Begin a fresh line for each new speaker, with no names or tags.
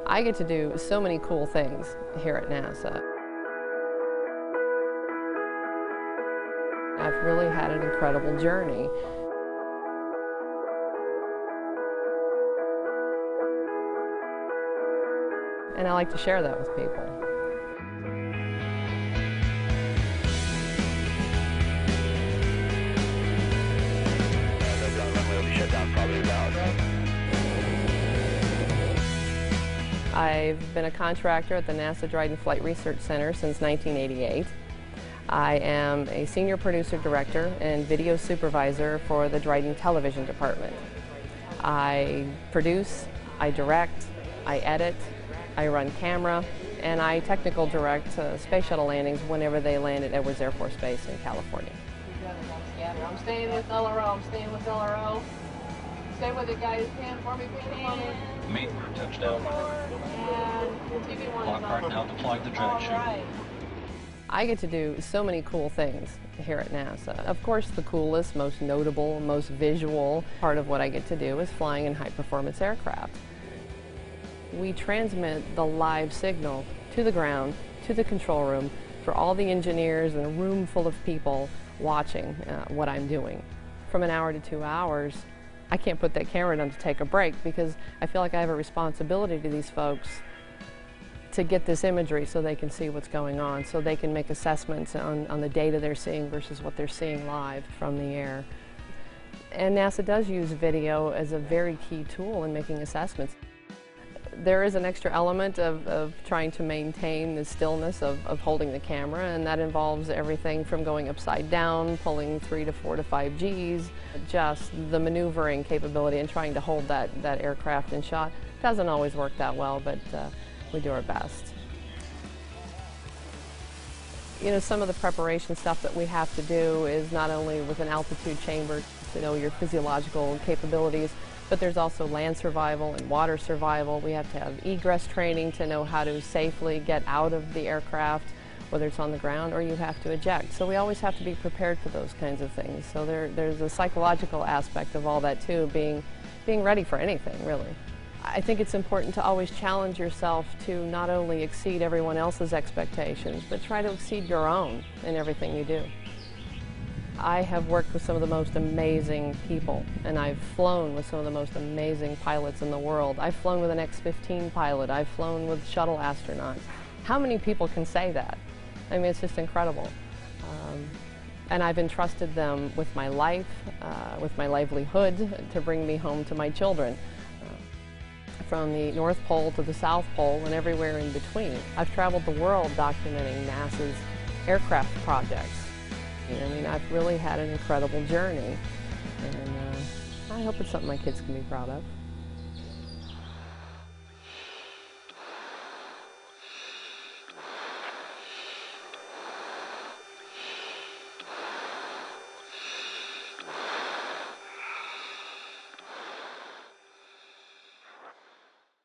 I get to do so many cool things here at NASA. I've really had an incredible journey. And I like to share that with people. I've been a contractor at the NASA Dryden Flight Research Center since 1988. I am a senior producer director and video supervisor for the Dryden television department. I produce, I direct, I edit, I run camera, and I technical direct space shuttle landings whenever they land at Edwards Air Force Base in California.
I'm staying with LRO, I'm staying with LRO. Stay with it, guys. Pan for me, pan for me.
Main touchdown.
And TV1
Lockhart now deploying the drag chute.
Right.
I get to do so many cool things here at NASA. Of course, the coolest, most notable, most visual part of what I get to do is flying in high-performance aircraft. We transmit the live signal to the ground, to the control room, for all the engineers and a room full of people watching what I'm doing. From an hour to 2 hours, I can't put that camera down to take a break because I feel like I have a responsibility to these folks to get this imagery so they can see what's going on, so they can make assessments on the data they're seeing versus what they're seeing live from the air. And NASA does use video as a very key tool in making assessments. There is an extra element of trying to maintain the stillness of holding the camera, and that involves everything from going upside down, pulling 3 to 4 to 5 Gs, just the maneuvering capability and trying to hold that aircraft in shot. Doesn't always work that well, but we do our best. You know, some of the preparation stuff that we have to do is not only with an altitude chamber to know your physiological capabilities, but there's also land survival and water survival. We have to have egress training to know how to safely get out of the aircraft, whether it's on the ground or you have to eject. So we always have to be prepared for those kinds of things. So there's a psychological aspect of all that too, being ready for anything, really. I think it's important to always challenge yourself to not only exceed everyone else's expectations, but try to exceed your own in everything you do. I have worked with some of the most amazing people, and I've flown with some of the most amazing pilots in the world. I've flown with an X-15 pilot. I've flown with shuttle astronauts. How many people can say that? I mean, it's just incredible. And I've entrusted them with my life, with my livelihood, to bring me home to my children. From the North Pole to the South Pole and everywhere in between. I've traveled the world documenting NASA's aircraft projects. I mean, I've really had an incredible journey, and I hope it's something my kids can be proud of.